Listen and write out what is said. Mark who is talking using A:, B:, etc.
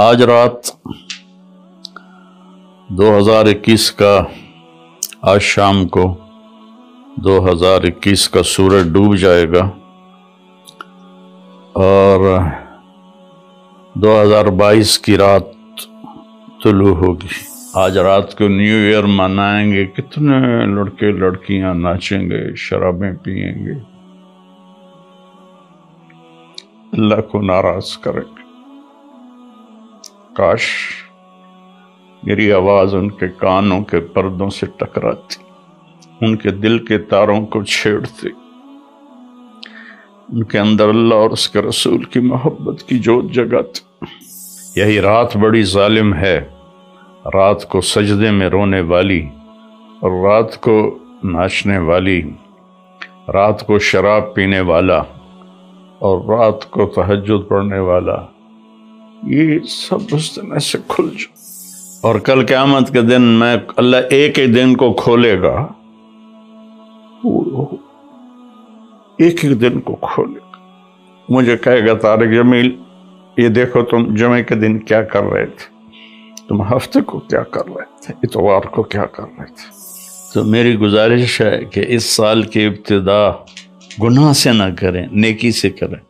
A: آج رات 2021 کا آج شام کو 2021 کا سورج ڈوب جائے گا اور 2022 کی رات طلوع ہوگی۔ آج رات کو نیو ایئر منائیں گے، کتنے لڑکے لڑکیاں ناچیں گے، شرابیں پئیں گے، اللہ کو ناراض کریں گے۔ کاش میری آواز ان کے کانوں کے پردوں سے ٹکراتی، ان کے دل کے تاروں کو چھیڑتی، ان کے اندر اللہ اور اس کے رسول کی محبت کی جوت جگاتی۔ یہی رات بڑی ظالم ہے، رات کو سجدے میں رونے والی، اور رات کو ناچنے والی، رات کو شراب پینے والا اور رات کو تہجد پڑھنے والا، یہ سب اس دن سے کھل جائے۔ اور کل قیامت کے دن میں اللہ ایک ہی دن کو کھولے گا، ایک ایک دن کو کھولے گا۔ مجھے کہے گا طارق جمیل یہ دیکھو تم جمعے کے دن کیا کر رہے تھے، تم ہفتے کو کیا کر رہے تھے، اتوار کو کیا کر رہے تھے۔ تو میری گزارش ہے کہ اس سال کی ابتدا گناہ سے نہ کریں، نیکی سے کریں۔